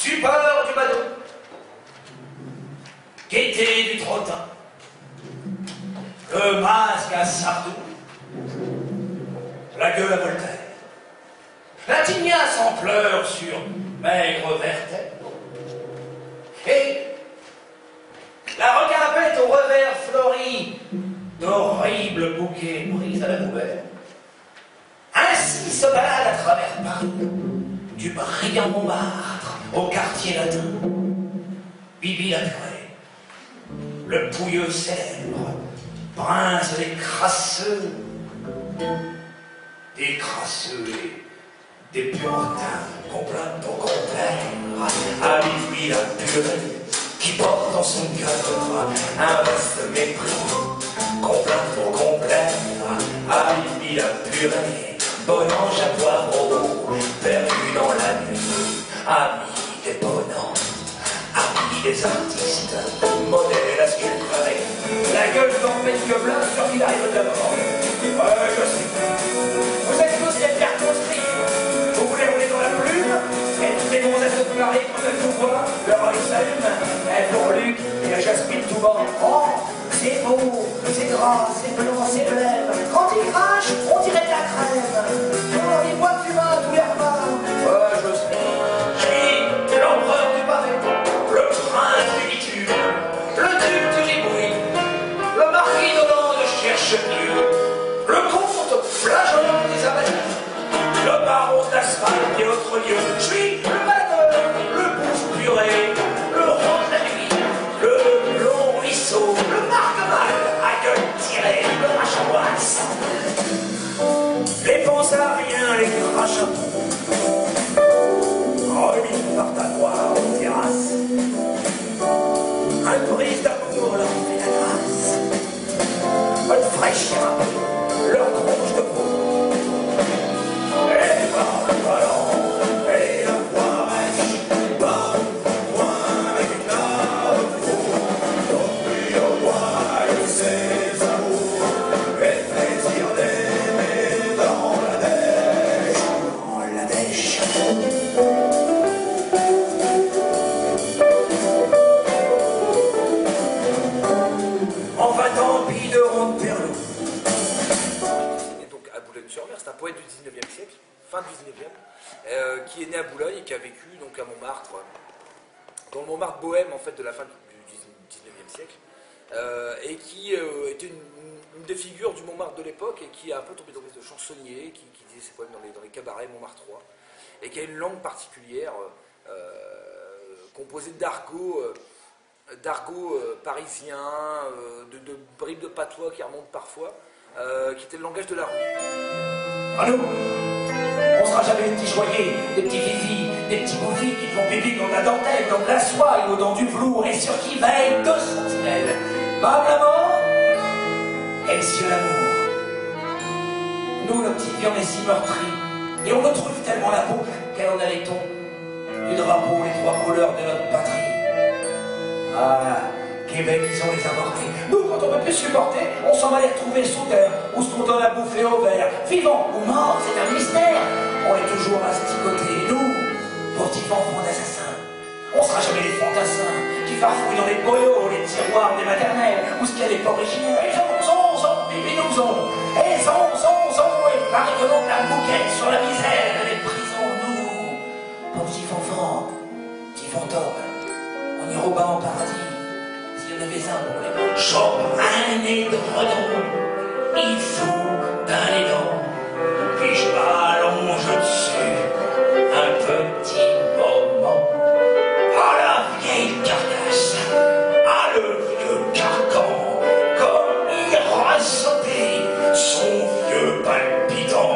stupeur du badaud, gaieté du trottin, le masque à Sardou, la gueule à Voltaire, la tignasse en pleurs sur maigre vertèbre, et la requinpette au revers fleuri d'horribles bouquets pris à la poubelle. Ainsi se balade à travers Paris, du brillant Montmartre au quartier latin, Bibi la purée, le pouilleux célèbre, prince des crasseux et des puritains complaints au compère, à Bibi la purée, qui porte dans son cœur un vaste mépris, complaint au compère, à Bibi la purée, bon ange à poireaux, perdu dans la nuit, ami des bonhommes, ami des artistes, modèle à sculpter, la gueule tempête que blanc sur qui arrive de mort. Ouais, je sais. Vous êtes tous des cartes construits. Vous voulez rouler dans la plume, et toutes les gonzesses de Paris, quand elles vous voient, leur œil s'allume, elles pour Luc et la jasmine tout bas. Oh, c'est beau, c'est gras, c'est blanc, c'est blême. Quand il crache, on dirait de la crème. Oh, il voit que tu vas à tous les repas. Ouais, je sais. J'ai l'empereur du pavé, le prince du bitume, le duc du ribouille, le marquis d'Hollande cherche mieux, le comte flageolant des abeilles, le baron d'asphalte et autres lieux. Je suis le batteur, le bouffe purée, le roi de la nuit, le long ruisseau, le marque-mal, à gueule tirée, le rachaboisse, les pensariens, les crachapons, remis par ta gloire aux terrasses, un brise d'amour leur fait la grâce, un fraîchir un peu leur tronche de peau, et par le ballon, et la poirèche, par le coin avec la peau, donc au bois et ses amours, et plaisir d'aimer dans la dèche, enfin tant pis de ronde perlot. Et donc à Boulogne-sur-Mer, c'est un poète du 19e siècle, fin du 19e, qui est né à Boulogne et qui a vécu donc à Montmartre, dans le Montmartre bohème en fait de la fin du 19e siècle, et qui était une des figures du Montmartre de l'époque et qui a un peu tombé dans le de chansonnier, qui disait ses poèmes dans les cabarets montmartrois, et qui a une langue particulière composée d'argot parisien, de bribes de patois qui remontent parfois, qui était le langage de la rue. À nous, on sera jamais des petits joyers, des petits fifis, des petits bouffis qui font pipi dans de la dentelle, dans de la soie et dans du velours, et sur qui veillent deux sentinelles. Bam la mort et monsieur l'amour. Nous, nos petits vieux, on est si meurtris, et on retrouve tellement la peau qu'elle en a les tons du drapeau, les trois couleurs de notre patrie. Ah, Québec, ils ont les avortés. Nous, quand on ne peut plus supporter, on s'en va les retrouver sous terre, ou ce qu'on donne à bouffer au verre. Vivant ou mort, c'est un mystère. On est toujours asticotés, nous, pour petits enfants d'assassins. On sera jamais les fantassins qui farfouillent dans les boyaux, les tiroirs des maternelles, ou ce qu'elle est pas originaire. Et nous et Paris que l'on la bouquette sur la misère, les prisons, nous, pour petits fanfans, petits fantômes. On ira au bas en paradis, s'il y en avait un pour les champagne et dredon, il faut d'un élan, puis je m'allonge dessus un petit moment. Ah la vieille carcasse, ah le vieux carcan, comme il rassautait son vieux palpitant,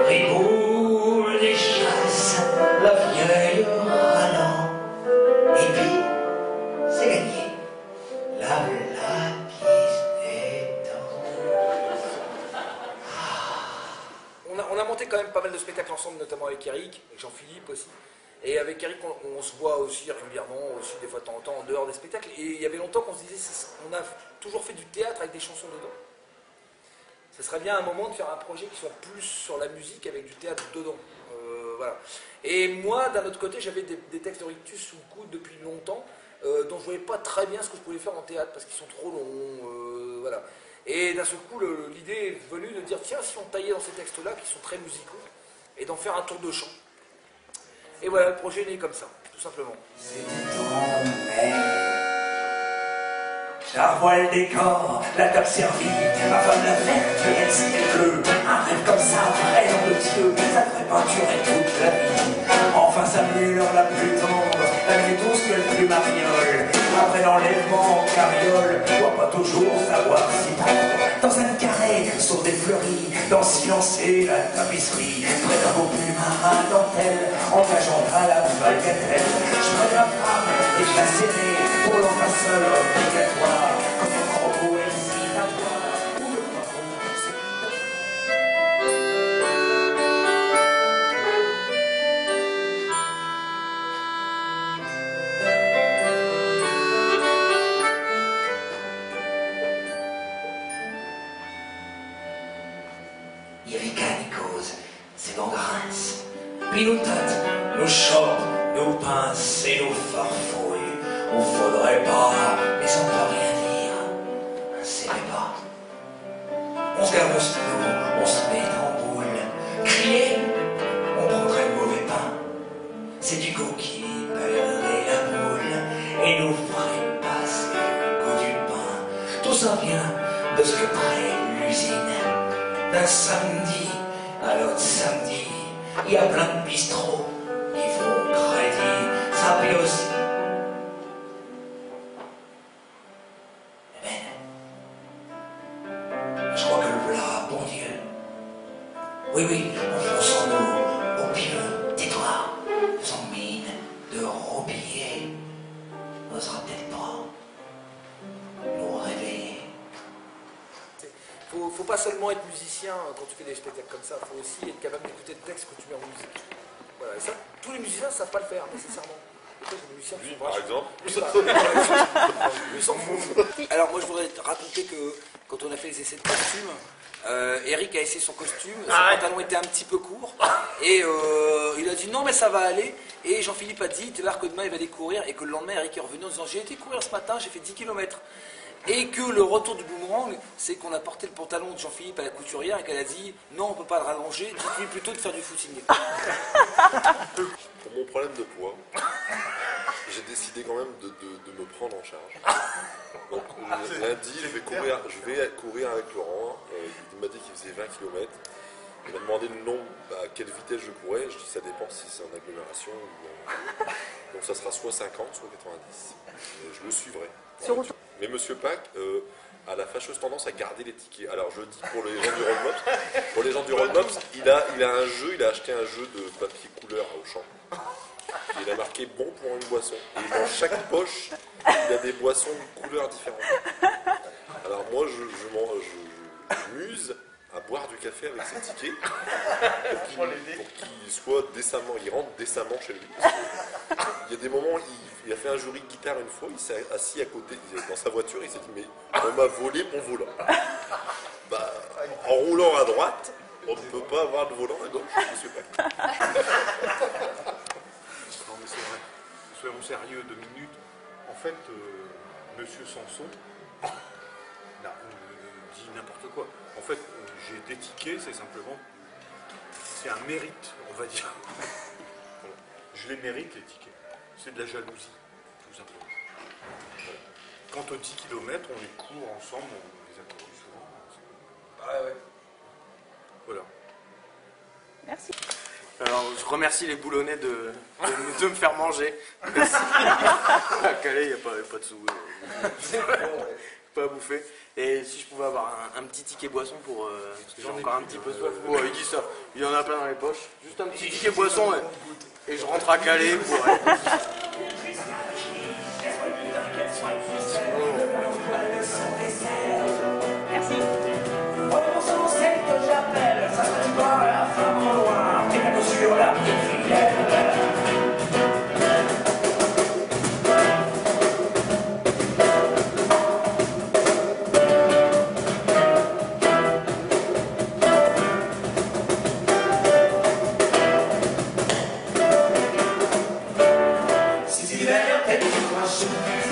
riboule des chasses, la vieille râlant. Et puis, c'est gagné. La pièce est On a monté quand même pas mal de spectacles ensemble, notamment avec Eric, avec Jean-Philippe aussi. Et avec Eric, on se voit aussi régulièrement, aussi des fois de temps en temps, en dehors des spectacles. Et il y avait longtemps qu'on se disait, on a toujours fait du théâtre avec des chansons dedans. Ce serait bien à un moment de faire un projet qui soit plus sur la musique avec du théâtre dedans. voilà. Et moi, d'un autre côté, j'avais des textes de Rictus sous le coude depuis longtemps, dont je voyais pas très bien ce que je pouvais faire en théâtre, parce qu'ils sont trop longs, voilà. Et d'un seul coup, l'idée est venue de dire, tiens, si on taillait dans ces textes-là, qui sont très musicaux, et d'en faire un tour de chant. Et voilà, le projet est né comme ça, tout simplement. C'était en mai. La voile des corps, la table servie, ma femme la verte, le ciel bleu. Un rêve comme ça, vrai dans le Dieu, ça ferait peinturer toute la vie. Enfin sa lueur la plus tendre, la nuit douce que le plus mariole. Après l'enlèvement en carriole, doit pas toujours savoir s'y prendre. Dans un carré, sur des fleuris, dans silence et la tapisserie. Près d'un beau plume à dentelle, engageant à la bagatelle. Je prends la femme et je la serrai pour l'enfant seul obligatoire. Comme un croco et si la voix, ou le poivron, il y avait Canicose, c'est dans Grasse. Puis nous tâtes, nous chopes, nous pinces et nous farfouilles. On faudrait pas, mais on peut rien dire. C'est pas. On se gavance nous, on se met en boule. Crier, on prendrait le mauvais pain. C'est du goût qui pèlerait la boule et nous ferait passer le goût du pain. Tout ça vient de ce que près l'usine. D'un samedi à l'autre samedi, il y a plein de bistrots qui font crédit. Ça paye aussi. Je crois que le voilà, bon Dieu. Oui, oui, enfonçons-nous au pieu. Tais-toi, faisons mine de roupiller. N'osera peut-être pas nous réveiller. Faut pas seulement être musicien quand tu fais des spectacles comme ça, faut aussi être capable d'écouter le texte que tu mets en musique. Voilà, et ça, tous les musiciens ne savent pas le faire nécessairement. Les musiciens Lui, sont par exemple. Lui s'en fout. Alors moi je voudrais te raconter que quand on a fait les essais de costume, Eric a essayé son costume, son pantalon était un petit peu court, et il a dit non mais ça va aller, et Jean-Philippe a dit, tu vas voir que demain il va aller courir, et que le lendemain Eric est revenu en disant j'ai été courir ce matin, j'ai fait 10 km. Et que le retour du boomerang, c'est qu'on a porté le pantalon de Jean-Philippe à la couturière et qu'elle a dit non on peut pas le rallonger, dites-lui plutôt de faire du footing. Pour mon problème de poids, j'ai décidé quand même de me prendre en charge. Donc lundi, je vais courir avec Laurent. Il m'a dit qu'il faisait 20 km. Il m'a demandé le nombre, à quelle vitesse je courais. Je dis ça dépend si c'est en agglomération ou en... Donc ça sera soit 50, soit 90. Et je le suivrai. Mais Monsieur Pack a la fâcheuse tendance à garder les tickets. Alors je dis pour les gens du Roadmops, il a acheté un jeu de papier couleur au champ. Il a marqué bon pour une boisson. Et dans chaque poche, il y a des boissons de couleurs différentes. Alors moi, je m'use à boire du café avec ces tickets pour qu'il soit décemment, il rentre décemment chez lui. Il y a des moments, il a fait un jury de guitare une fois, il s'est assis à côté, dans sa voiture, il s'est dit mais on m'a volé mon volant. Bah, en roulant à droite, on ne peut pas avoir de volant à gauche, monsieur Pack. Non mais c'est vrai, soyons sérieux 2 minutes. En fait, monsieur Sanson dit n'importe quoi. En fait, j'ai des tickets, c'est simplement, c'est un mérite, on va dire. Je les mérite les tickets. C'est de la jalousie, tout simplement. Voilà. Quant aux 10 km, on les court ensemble, on les a courus souvent. Ah ouais. Voilà. Merci. Alors, je remercie les boulonnais de me faire manger. Merci. À Calais, il n'y a pas de sous. Pas à bouffer. Et si je pouvais avoir un petit ticket boisson pour. Parce que j'ai encore un petit peu soif. Ouais, il dit ça. Il y en a plein dans les poches. Juste un petit ticket boisson et je rentre à Calais pour. Merci. Repensons celle que j'appelle, ça serait pas la femme en noir, qui est sur la petite fidèle. je